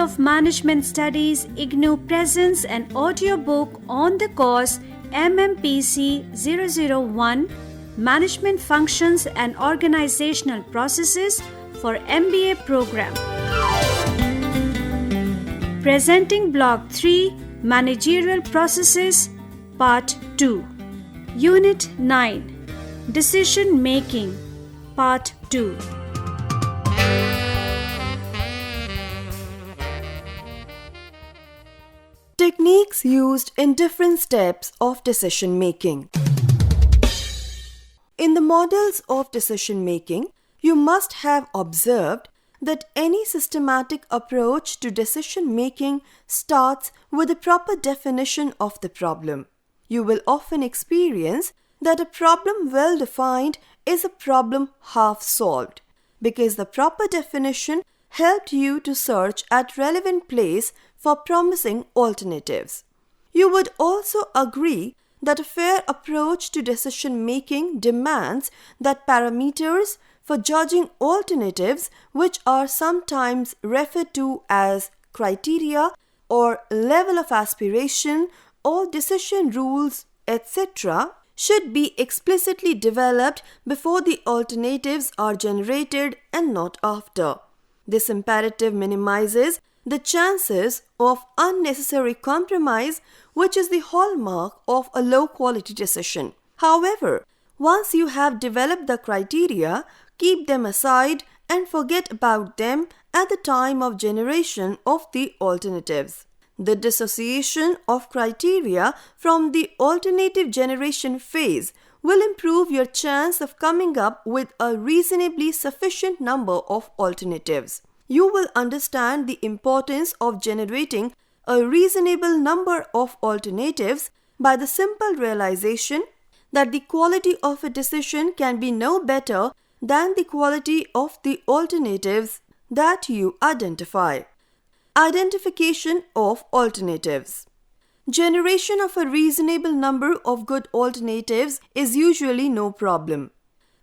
of Management Studies, IGNOU presents an audiobook on the course MMPC-001 Management Functions and Organizational Processes for MBA program. Presenting Block 3 Managerial Processes Part-2 Unit-9 Decision Making Part-2. Techniques used in different steps of decision making. In the models of decision making, you must have observed that any systematic approach to decision making starts with a proper definition of the problem. You will often experience that a problem well defined is a problem half solved, because the proper definition helped you to search at relevant place for promising alternatives. You would also agree that a fair approach to decision making demands that parameters for judging alternatives, which are sometimes referred to as criteria or level of aspiration or decision rules, etc., should be explicitly developed before the alternatives are generated and not after. This imperative minimizes the chances of unnecessary compromise, which is the hallmark of a low-quality decision. However, once you have developed the criteria, keep them aside and forget about them at the time of generation of the alternatives. The dissociation of criteria from the alternative generation phase will improve your chance of coming up with a reasonably sufficient number of alternatives. You will understand the importance of generating a reasonable number of alternatives by the simple realization that the quality of a decision can be no better than the quality of the alternatives that you identify. Identification of alternatives. Generation of a reasonable number of good alternatives is usually no problem.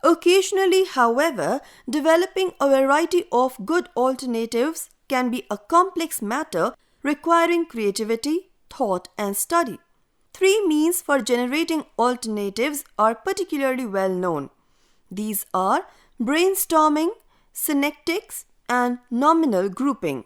Occasionally, however, developing a variety of good alternatives can be a complex matter requiring creativity, thought, and study. 3 means for generating alternatives are particularly well known. These are brainstorming, synectics, and nominal grouping.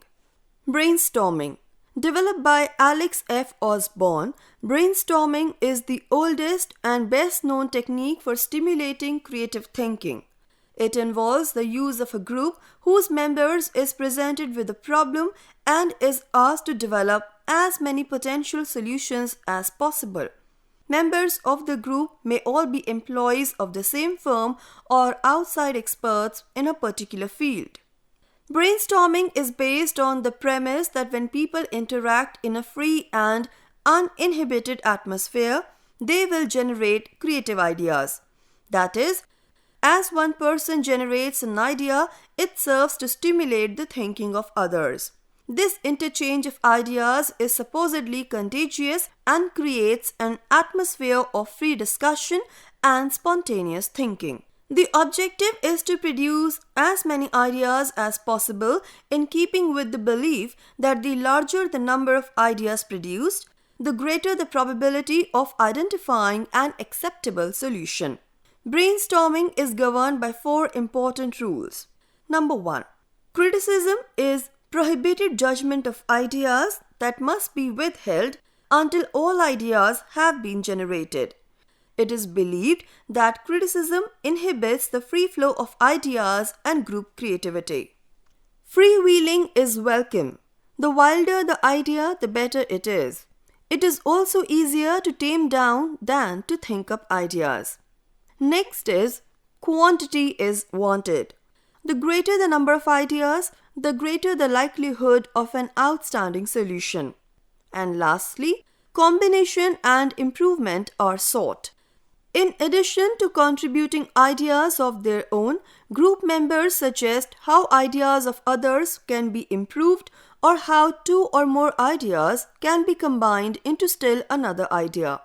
Brainstorming. Developed by Alex F. Osborne, brainstorming is the oldest and best known technique for stimulating creative thinking. It involves the use of a group whose members is presented with a problem and is asked to develop as many potential solutions as possible. Members of the group may all be employees of the same firm or outside experts in a particular field. Brainstorming is based on the premise that when people interact in a free and uninhibited atmosphere, they will generate creative ideas. That is, as one person generates an idea, it serves to stimulate the thinking of others. This interchange of ideas is supposedly contagious and creates an atmosphere of free discussion and spontaneous thinking. The objective is to produce as many ideas as possible in keeping with the belief that the larger the number of ideas produced, the greater the probability of identifying an acceptable solution. Brainstorming is governed by 4 important rules. Number 1. Criticism is prohibited judgment of ideas that must be withheld until all ideas have been generated. It is believed that criticism inhibits the free flow of ideas and group creativity. Freewheeling is welcome. The wilder the idea, the better it is. It is also easier to tame down than to think up ideas. Next is quantity is wanted. The greater the number of ideas, the greater the likelihood of an outstanding solution. And lastly, combination and improvement are sought. In addition to contributing ideas of their own, group members suggest how ideas of others can be improved or how 2 or more ideas can be combined into still another idea.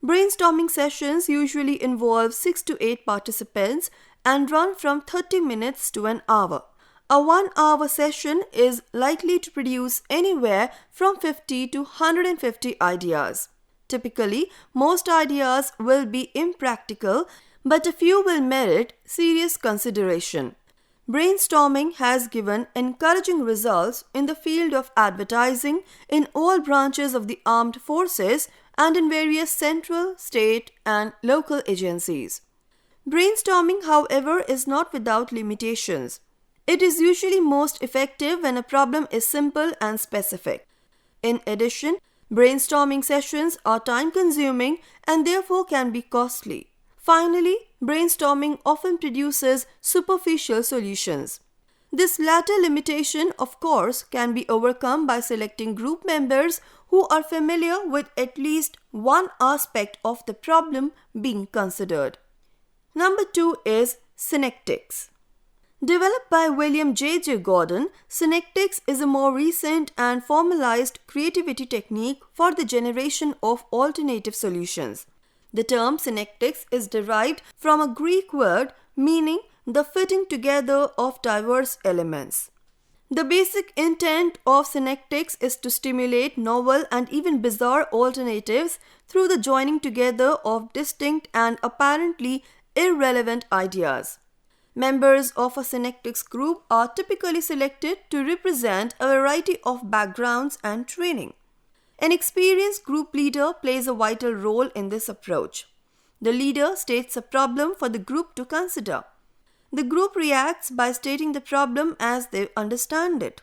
Brainstorming sessions usually involve 6 to 8 participants and run from 30 minutes to an hour. A 1-hour session is likely to produce anywhere from 50 to 150 ideas. Typically, most ideas will be impractical, but a few will merit serious consideration. Brainstorming has given encouraging results in the field of advertising in all branches of the armed forces and in various central, state, and local agencies. Brainstorming, however, is not without limitations. It is usually most effective when a problem is simple and specific. In addition, brainstorming sessions are time-consuming and therefore can be costly. Finally, brainstorming often produces superficial solutions. This latter limitation, of course, can be overcome by selecting group members who are familiar with at least one aspect of the problem being considered. Number 2 is synectics. Developed by William J. Gordon, synectics is a more recent and formalized creativity technique for the generation of alternative solutions. The term synectics is derived from a Greek word meaning the fitting together of diverse elements. The basic intent of synectics is to stimulate novel and even bizarre alternatives through the joining together of distinct and apparently irrelevant ideas. Members of a synectics group are typically selected to represent a variety of backgrounds and training. An experienced group leader plays a vital role in this approach. The leader states a problem for the group to consider. The group reacts by stating the problem as they understand it.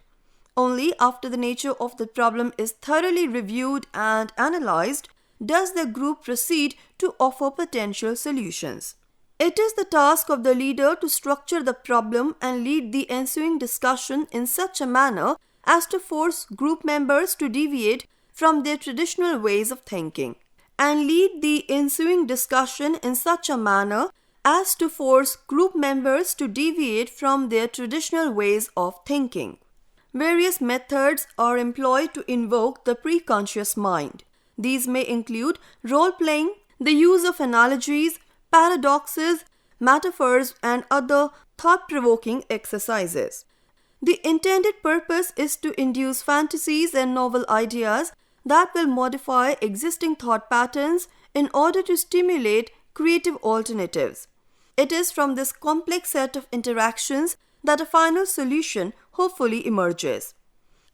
Only after the nature of the problem is thoroughly reviewed and analyzed does the group proceed to offer potential solutions. It is the task of the leader to structure the problem and lead the ensuing discussion in such a manner as to force group members to deviate from their traditional ways of thinking, and lead the ensuing discussion in such a manner as to force group members to deviate from their traditional ways of thinking. Various methods are employed to invoke the preconscious mind. These may include role-playing, the use of analogies, paradoxes, metaphors, and other thought-provoking exercises. The intended purpose is to induce fantasies and novel ideas that will modify existing thought patterns in order to stimulate creative alternatives. It is from this complex set of interactions that a final solution hopefully emerges.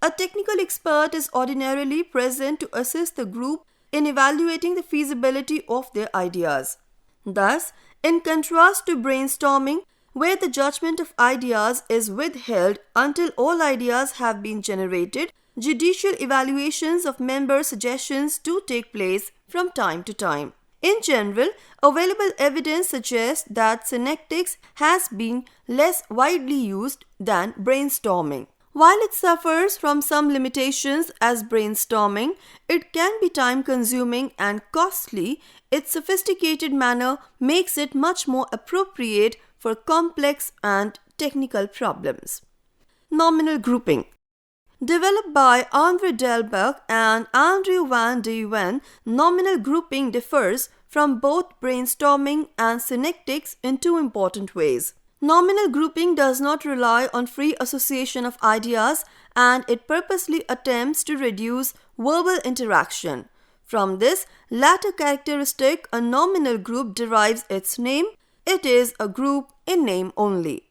A technical expert is ordinarily present to assist the group in evaluating the feasibility of their ideas. Thus, in contrast to brainstorming, where the judgment of ideas is withheld until all ideas have been generated, judicial evaluations of member suggestions do take place from time to time. In general, available evidence suggests that synectics has been less widely used than brainstorming. While it suffers from some limitations as brainstorming, it can be time-consuming and costly. Its sophisticated manner makes it much more appropriate for complex and technical problems. Nominal grouping. Developed by Andre Delbach and Andrew van de Ven, nominal grouping differs from both brainstorming and synectics in two important ways. Nominal grouping does not rely on free association of ideas, and it purposely attempts to reduce verbal interaction. From this latter characteristic, a nominal group derives its name. It is a group in name only.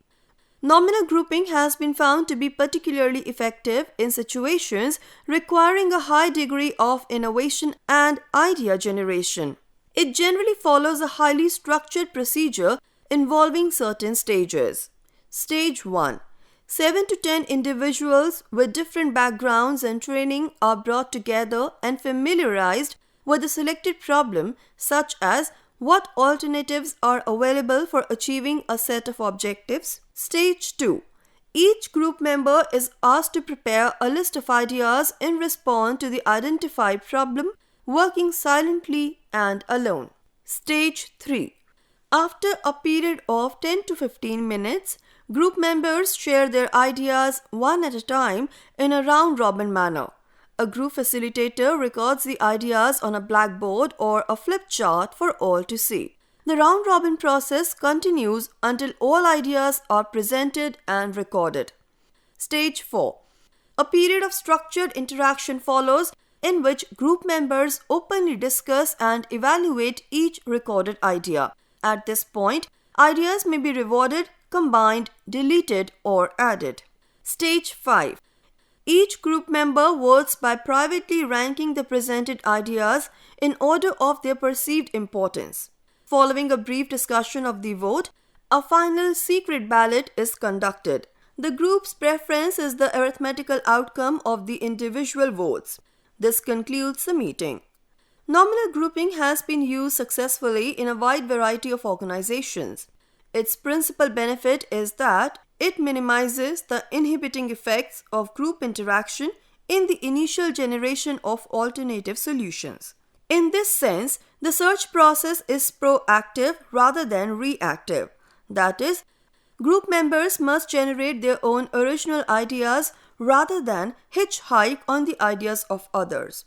Nominal grouping has been found to be particularly effective in situations requiring a high degree of innovation and idea generation. It generally follows a highly structured procedure involving certain stages. Stage 1. 7 to 10 individuals with different backgrounds and training are brought together and familiarized with the selected problem, such as what alternatives are available for achieving a set of objectives. Stage 2. Each group member is asked to prepare a list of ideas in response to the identified problem, working silently and alone. Stage 3. After a period of 10 to 15 minutes, group members share their ideas one at a time in a round-robin manner. A group facilitator records the ideas on a blackboard or a flip chart for all to see. The round-robin process continues until all ideas are presented and recorded. Stage 4. A period of structured interaction follows in which group members openly discuss and evaluate each recorded idea. At this point, ideas may be rewarded, combined, deleted, or added. Stage 5. Each group member votes by privately ranking the presented ideas in order of their perceived importance. Following a brief discussion of the vote, a final secret ballot is conducted. The group's preference is the arithmetical outcome of the individual votes. This concludes the meeting. Nominal grouping has been used successfully in a wide variety of organizations. Its principal benefit is that it minimizes the inhibiting effects of group interaction in the initial generation of alternative solutions. In this sense, the search process is proactive rather than reactive. That is, group members must generate their own original ideas rather than hitchhike on the ideas of others.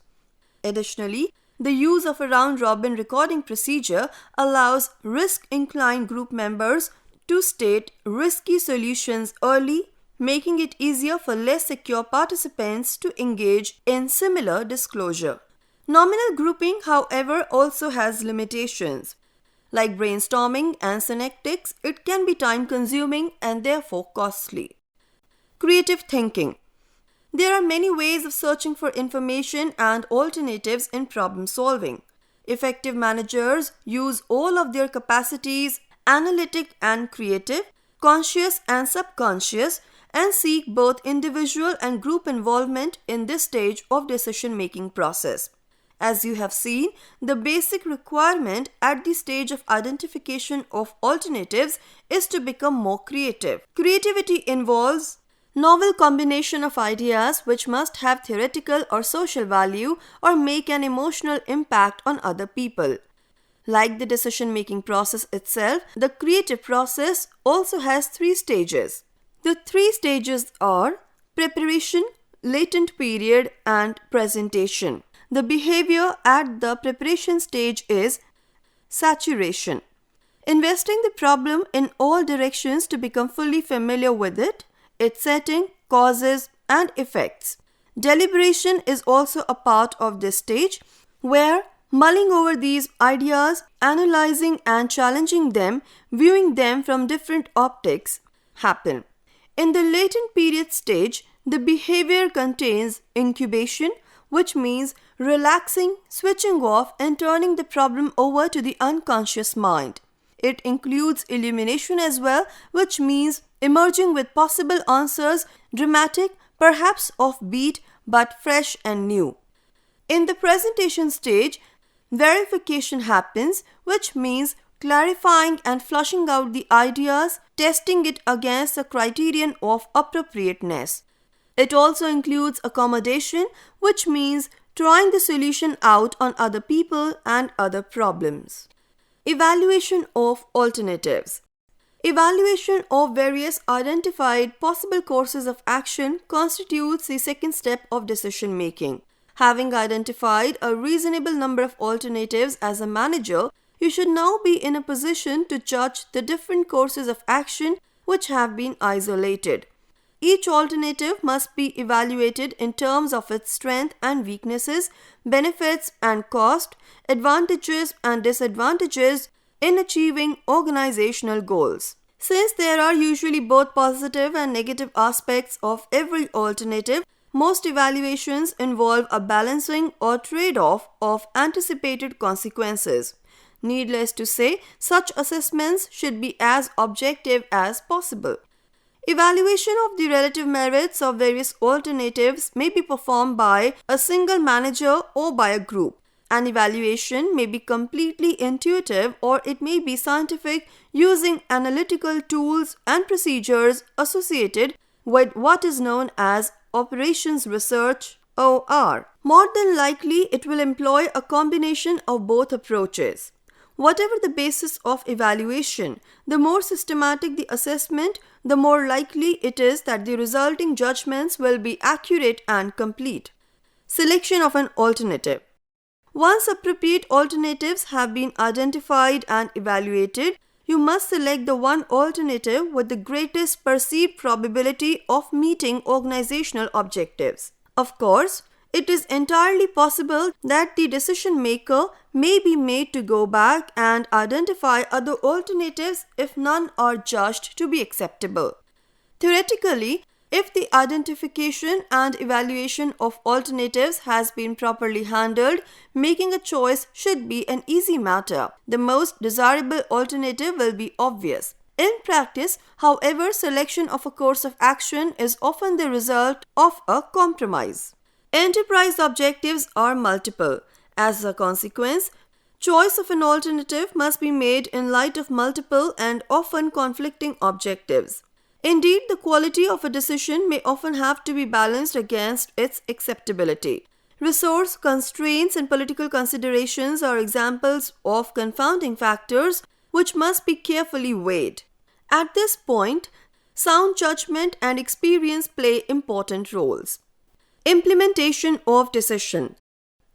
Additionally, the use of a round-robin recording procedure allows risk-inclined group members to state risky solutions early, making it easier for less secure participants to engage in similar disclosure. Nominal grouping, however, also has limitations. Like brainstorming and synectics, it can be time-consuming and therefore costly. Creative thinking. There are many ways of searching for information and alternatives in problem solving. Effective managers use all of their capacities, analytic and creative, conscious and subconscious, and seek both individual and group involvement in this stage of decision-making process. As you have seen, the basic requirement at the stage of identification of alternatives is to become more creative. Creativity involves novel combination of ideas which must have theoretical or social value or make an emotional impact on other people. Like the decision-making process itself, the creative process also has 3 stages. The 3 stages are preparation, latent period, and presentation. The behavior at the preparation stage is saturation. Investing the problem in all directions to become fully familiar with it, its setting, causes, and effects. Deliberation is also a part of this stage where mulling over these ideas, analyzing and challenging them, viewing them from different optics happen. In the latent period stage, the behavior contains incubation, which means relaxing, switching off, and turning the problem over to the unconscious mind. It includes illumination as well, which means emerging with possible answers, dramatic, perhaps offbeat, but fresh and new. In the presentation stage, verification happens, which means clarifying and flushing out the ideas, testing it against the criterion of appropriateness. It also includes accommodation, which means trying the solution out on other people and other problems. Evaluation of alternatives. Evaluation of various identified possible courses of action constitutes the second step of decision making. Having identified a reasonable number of alternatives as a manager, you should now be in a position to judge the different courses of action which have been isolated. Each alternative must be evaluated in terms of its strength and weaknesses, benefits and cost, advantages and disadvantages in achieving organizational goals. Since there are usually both positive and negative aspects of every alternative, most evaluations involve a balancing or trade-off of anticipated consequences. Needless to say, such assessments should be as objective as possible. Evaluation of the relative merits of various alternatives may be performed by a single manager or by a group. An evaluation may be completely intuitive or it may be scientific using analytical tools and procedures associated with what is known as operations research (OR). More than likely, it will employ a combination of both approaches. Whatever the basis of evaluation, the more systematic the assessment, the more likely it is that the resulting judgments will be accurate and complete. Selection of an alternative. Once appropriate alternatives have been identified and evaluated, you must select the one alternative with the greatest perceived probability of meeting organizational objectives. Of course, it is entirely possible that the decision maker may be made to go back and identify other alternatives if none are judged to be acceptable. Theoretically, if the identification and evaluation of alternatives has been properly handled, making a choice should be an easy matter. The most desirable alternative will be obvious. In practice, however, selection of a course of action is often the result of a compromise. Enterprise objectives are multiple. As a consequence, choice of an alternative must be made in light of multiple and often conflicting objectives. Indeed, the quality of a decision may often have to be balanced against its acceptability. Resource constraints and political considerations are examples of confounding factors which must be carefully weighed. At this point, sound judgment and experience play important roles. Implementation of decision.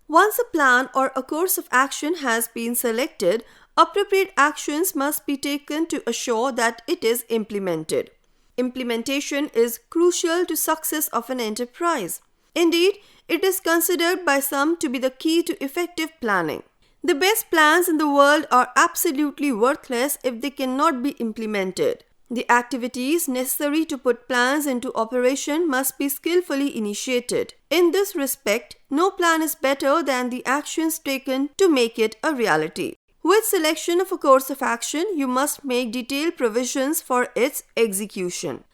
Once a plan or a course of action has been selected, appropriate actions must be taken to assure that it is implemented. Implementation is crucial to success of an enterprise. Indeed, it is considered by some to be the key to effective planning. The best plans in the world are absolutely worthless if they cannot be implemented. The activities necessary to put plans into operation must be skillfully initiated. In this respect, no plan is better than the actions taken to make it a reality. With selection of a course of action, you must make detailed provisions for its execution.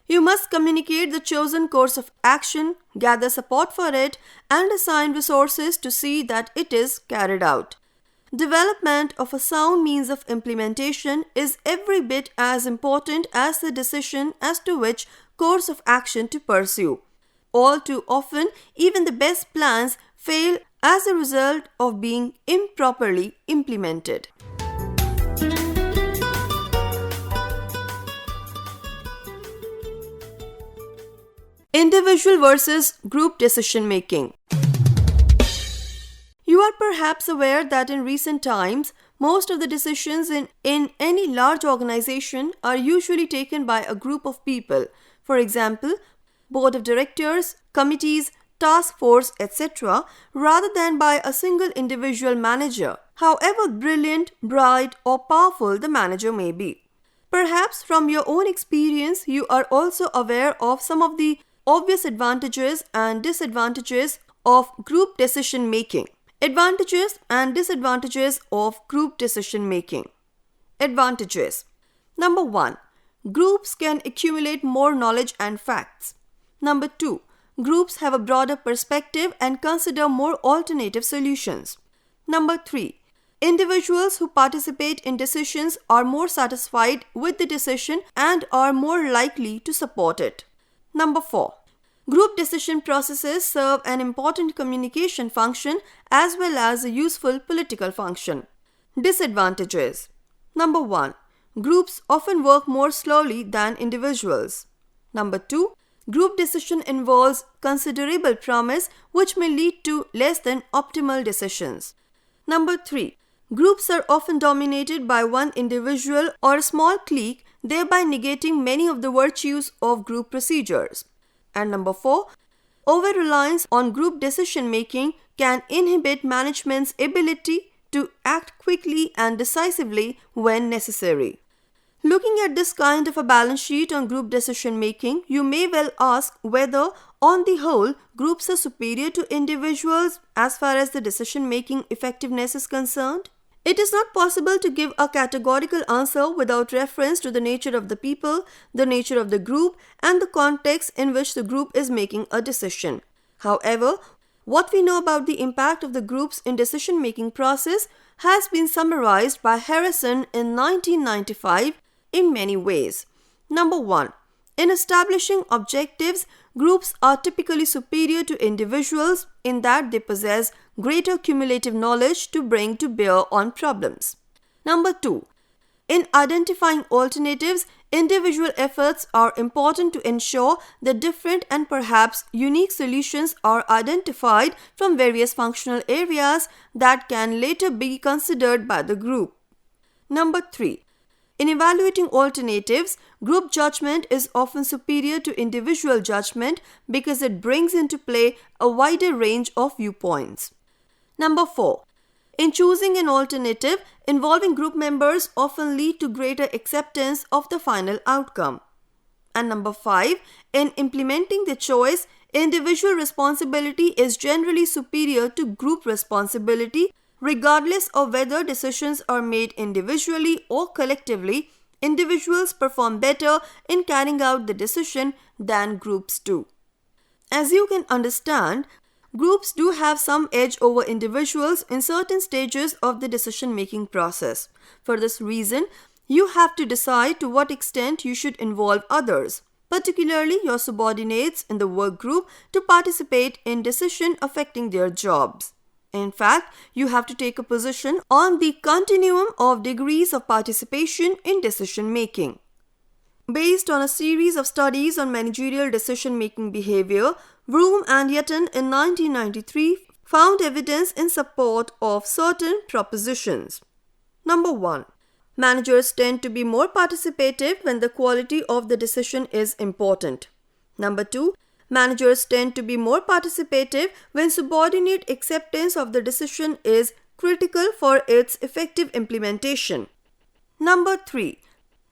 You must communicate the chosen course of action, gather support for it, and assign resources to see that it is carried out. Development of a sound means of implementation is every bit as important as the decision as to which course of action to pursue. All too often, even the best plans fail as a result of being improperly implemented. Individual versus group decision making. You are perhaps aware that in recent times, most of the decisions in any large organization are usually taken by a group of people. For example, board of directors, committees, task force, etc., rather than by a single individual manager, however brilliant, bright, or powerful the manager may be. Perhaps from your own experience, you are also aware of some of the obvious advantages and disadvantages of group decision making. Advantages and disadvantages of group decision making. Advantages. Number 1. Groups can accumulate more knowledge and facts. Number 2. Groups have a broader perspective and consider more alternative solutions. Number 3. Individuals who participate in decisions are more satisfied with the decision and are more likely to support it. Number 4. Group decision processes serve an important communication function as well as a useful political function. Disadvantages. Number 1. Groups often work more slowly than individuals. Number 2. Group decision involves considerable promise which may lead to less than optimal decisions. Number 3. Groups are often dominated by one individual or a small clique, thereby negating many of the virtues of group procedures. And number 4. Over-reliance on group decision making can inhibit management's ability to act quickly and decisively when necessary. Looking at this kind of a balance sheet on group decision making, you may well ask whether, on the whole, groups are superior to individuals as far as the decision making effectiveness is concerned. It is not possible to give a categorical answer without reference to the nature of the people, the nature of the group, and the context in which the group is making a decision. However, what we know about the impact of the groups in decision-making process has been summarized by Harrison in 1995 in many ways. Number 1. In establishing objectives, groups are typically superior to individuals in that they possess greater cumulative knowledge to bring to bear on problems. Number 2. In identifying alternatives, individual efforts are important to ensure that different and perhaps unique solutions are identified from various functional areas that can later be considered by the group. Number 3. In evaluating alternatives, group judgment is often superior to individual judgment because it brings into play a wider range of viewpoints. Number 4. In choosing an alternative, involving group members often lead to greater acceptance of the final outcome. And number 5. In implementing the choice, individual responsibility is generally superior to group responsibility. Regardless of whether decisions are made individually or collectively, individuals perform better in carrying out the decision than groups do. As you can understand, groups do have some edge over individuals in certain stages of the decision-making process. For this reason, you have to decide to what extent you should involve others, particularly your subordinates in the work group, to participate in decision affecting their jobs. In fact, you have to take a position on the continuum of degrees of participation in decision making. Based on a series of studies on managerial decision-making behavior, Vroom and Yetton in 1993 found evidence in support of certain propositions. Number 1. Managers tend to be more participative when the quality of the decision is important. Number 2. Managers tend to be more participative when subordinate acceptance of the decision is critical for its effective implementation. Number 3.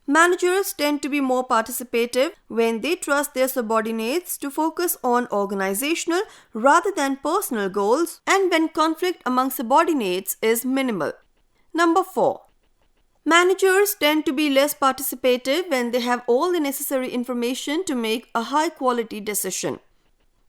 Managers tend to be more participative when they trust their subordinates to focus on organizational rather than personal goals and when conflict among subordinates is minimal. Number 4. Managers tend to be less participative when they have all the necessary information to make a high-quality decision.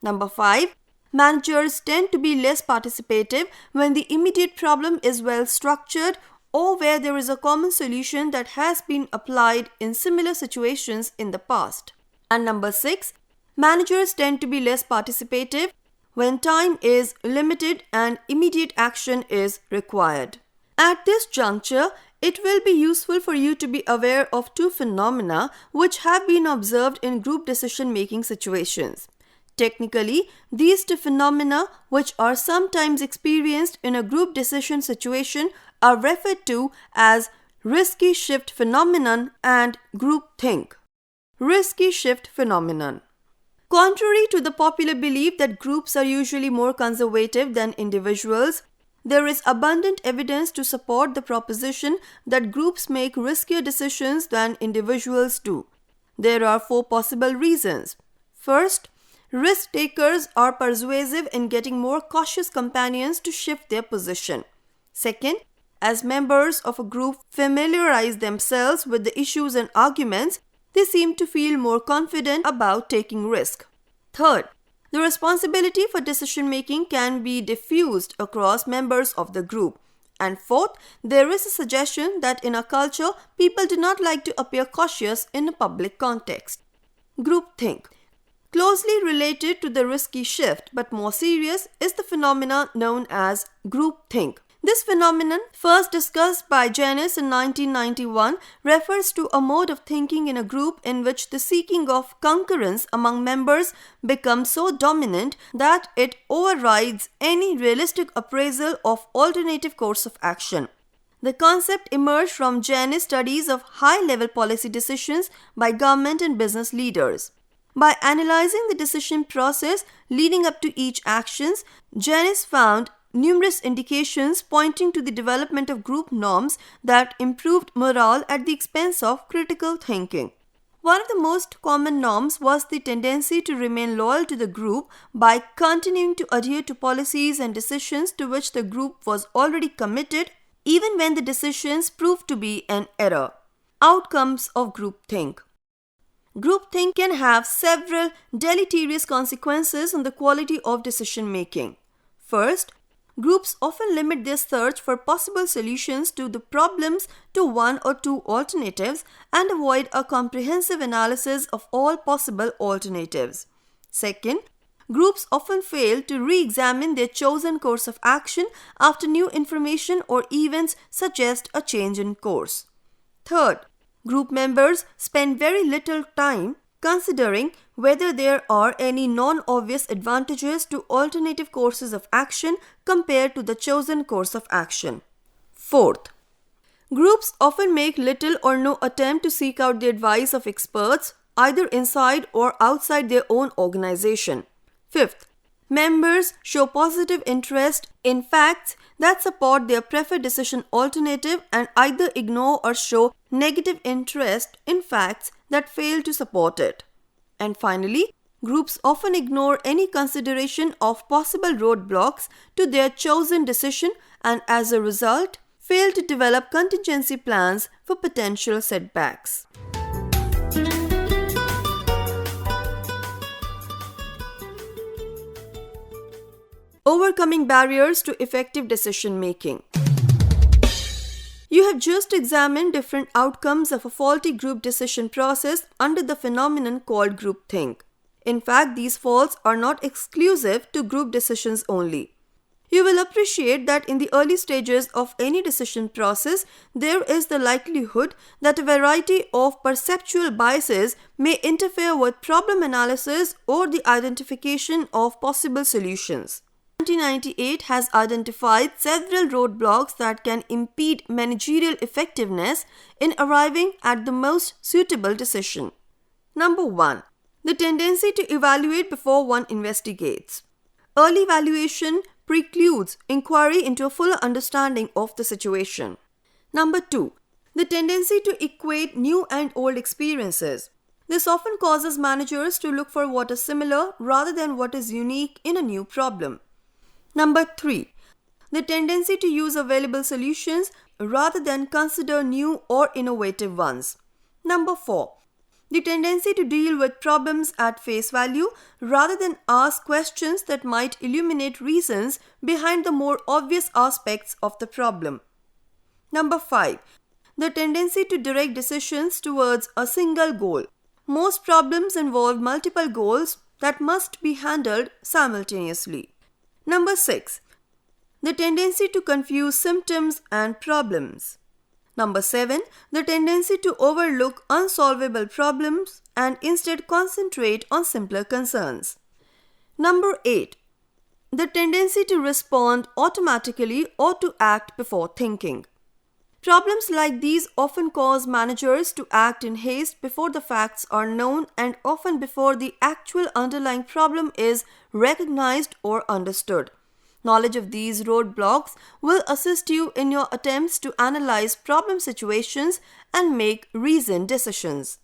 Number 5. Managers tend to be less participative when the immediate problem is well structured or where there is a common solution that has been applied in similar situations in the past. And number 6. Managers tend to be less participative when time is limited and immediate action is required. At this juncture, it will be useful for you to be aware of two phenomena which have been observed in group decision-making situations. Technically, these two phenomena, which are sometimes experienced in a group decision situation, are referred to as risky shift phenomenon and groupthink. Risky shift phenomenon. Contrary to the popular belief that groups are usually more conservative than individuals, there is abundant evidence to support the proposition that groups make riskier decisions than individuals do. There are 4 possible reasons. First, risk takers are persuasive in getting more cautious companions to shift their position. Second, as members of a group familiarize themselves with the issues and arguments, they seem to feel more confident about taking risk. Third, the responsibility for decision-making can be diffused across members of the group. And fourth, there is a suggestion that in a culture, people do not like to appear cautious in a public context. Groupthink. Closely related to the risky shift, but more serious, is the phenomenon known as groupthink. This phenomenon, first discussed by Janis in 1991, refers to a mode of thinking in a group in which the seeking of concurrence among members becomes so dominant that it overrides any realistic appraisal of alternative course of action. The concept emerged from Janis' studies of high-level policy decisions by government and business leaders. By analyzing the decision process leading up to each action, Janis found numerous indications pointing to the development of group norms that improved morale at the expense of critical thinking. One of the most common norms was the tendency to remain loyal to the group by continuing to adhere to policies and decisions to which the group was already committed, even when the decisions proved to be an error. Outcomes of groupthink. Groupthink can have several deleterious consequences on the quality of decision making. First, groups often limit their search for possible solutions to the problems to 1 or 2 alternatives and avoid a comprehensive analysis of all possible alternatives. Second, groups often fail to re-examine their chosen course of action after new information or events suggest a change in course. Third, group members spend very little time considering whether there are any non-obvious advantages to alternative courses of action compared to the chosen course of action. Fourth, Groups often make little or no attempt to seek out the advice of experts, either inside or outside their own organization. Fifth, members show positive interest in facts that support their preferred decision alternative and either ignore or show negative interest in facts that fail to support it. And finally, groups often ignore any consideration of possible roadblocks to their chosen decision and as a result, fail to develop contingency plans for potential setbacks. Overcoming barriers to effective decision making. You have just examined different outcomes of a faulty group decision process under the phenomenon called groupthink. In fact, these faults are not exclusive to group decisions only. You will appreciate that in the early stages of any decision process, there is the likelihood that a variety of perceptual biases may interfere with problem analysis or the identification of possible solutions. 1998 has identified several roadblocks that can impede managerial effectiveness in arriving at the most suitable decision. Number 1. The tendency to evaluate before one investigates. Early evaluation precludes inquiry into a fuller understanding of the situation. Number 2. The tendency to equate new and old experiences. This often causes managers to look for what is similar rather than what is unique in a new problem. Number 3. The tendency to use available solutions rather than consider new or innovative ones. Number 4. The tendency to deal with problems at face value rather than ask questions that might illuminate reasons behind the more obvious aspects of the problem. Number 5. The tendency to direct decisions towards a single goal. Most problems involve multiple goals that must be handled simultaneously. Number 6. The tendency to confuse symptoms and problems. Number 7. The tendency to overlook unsolvable problems and instead concentrate on simpler concerns. Number 8. The tendency to respond automatically or to act before thinking. Problems like these often cause managers to act in haste before the facts are known and often before the actual underlying problem is recognized or understood. Knowledge of these roadblocks will assist you in your attempts to analyze problem situations and make reasoned decisions.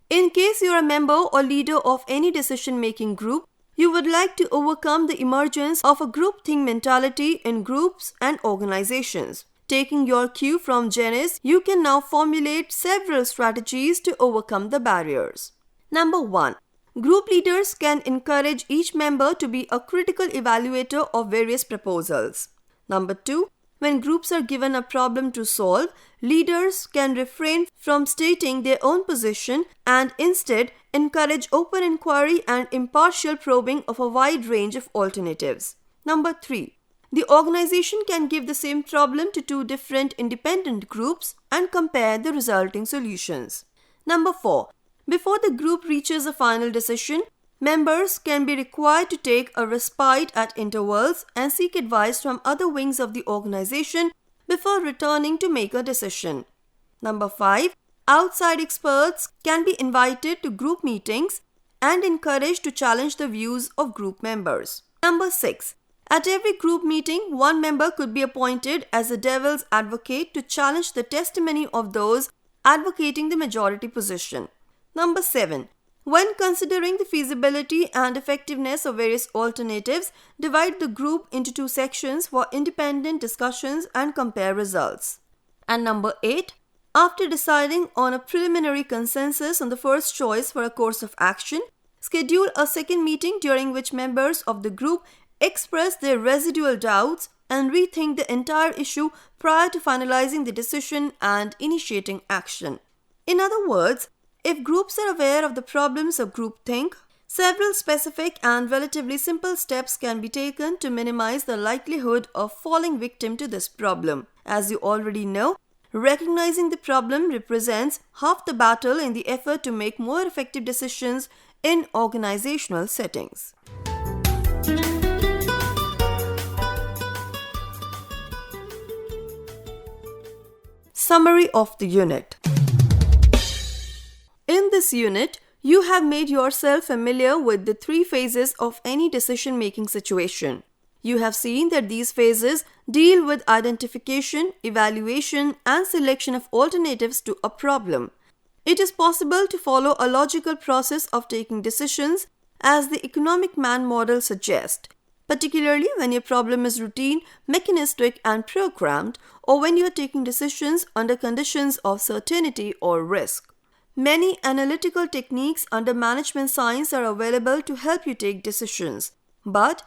In case you are a member or leader of any decision-making group, you would like to overcome the emergence of a groupthink mentality in groups and organizations. Taking your cue from Janice, you can now formulate several strategies to overcome the barriers. Number 1. Group leaders can encourage each member to be a critical evaluator of various proposals. Number 2. When groups are given a problem to solve, leaders can refrain from stating their own position and instead encourage open inquiry and impartial probing of a wide range of alternatives. Number 3. The organization can give the same problem to two different independent groups and compare the resulting solutions. Number 4. Before the group reaches a final decision, members can be required to take a respite at intervals and seek advice from other wings of the organization before returning to make a decision. Number 5. Outside experts can be invited to group meetings and encouraged to challenge the views of group members. Number 6. At every group meeting, one member could be appointed as a devil's advocate to challenge the testimony of those advocating the majority position. Number 7. When considering the feasibility and effectiveness of various alternatives, divide the group into two sections for independent discussions and compare results. And number 8. After deciding on a preliminary consensus on the first choice for a course of action, schedule a second meeting during which members of the group express their residual doubts and rethink the entire issue prior to finalizing the decision and initiating action. In other words, if groups are aware of the problems of groupthink, several specific and relatively simple steps can be taken to minimize the likelihood of falling victim to this problem. As you already know, recognizing the problem represents half the battle in the effort to make more effective decisions in organizational settings. summary of the unit. In this unit, you have made yourself familiar with the 3 phases of any decision-making situation. You have seen that these phases deal with identification, evaluation, and selection of alternatives to a problem. It is possible to follow a logical process of taking decisions as the economic man model suggests, particularly when your problem is routine, mechanistic, and programmed, or when you are taking decisions under conditions of certainty or risk. Many analytical techniques under management science are available to help you take decisions, but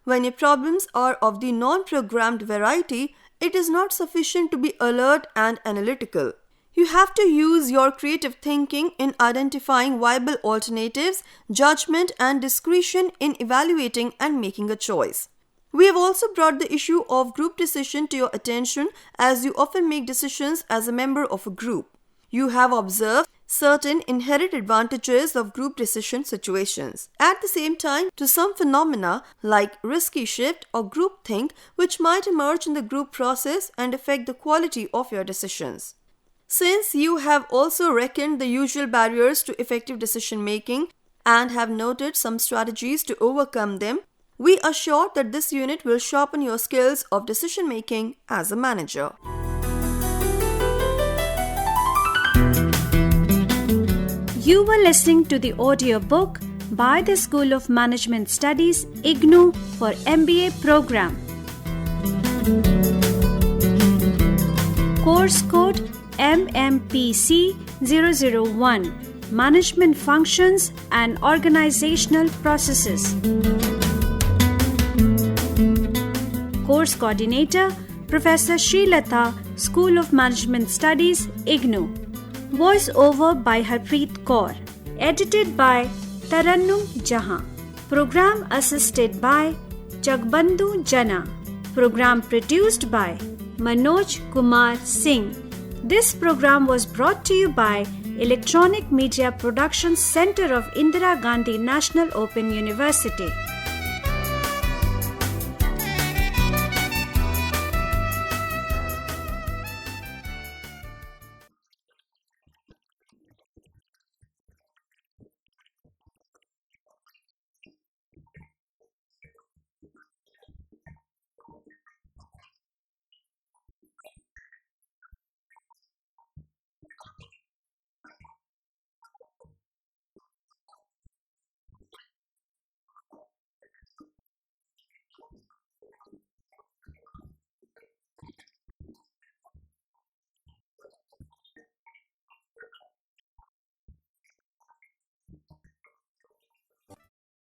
when your problems are of the non-programmed variety, it is not sufficient to be alert and analytical. You have to use your creative thinking in identifying viable alternatives, judgment, and discretion in evaluating and making a choice. We have also brought the issue of group decision to your attention, as you often make decisions as a member of a group. You have observed certain inherent advantages of group decision situations. At the same time, to some phenomena like risky shift or groupthink, which might emerge in the group process and affect the quality of your decisions. Since you have also reckoned the usual barriers to effective decision making and have noted some strategies to overcome them, we are sure that this unit will sharpen your skills of decision making as a manager. You were listening to the audiobook by the School of Management Studies, IGNOU, for MBA program. Course code MMPC-001, Management Functions and Organizational Processes. Course Coordinator, Professor Srilata, School of Management Studies, IGNOU. Voice over by Harpreet Kaur. Edited by Tarannum Jahan. Program assisted by Jagbandhu Jana. Program produced by Manoj Kumar Singh. This program was brought to you by Electronic Media Production Center of Indira Gandhi National Open University.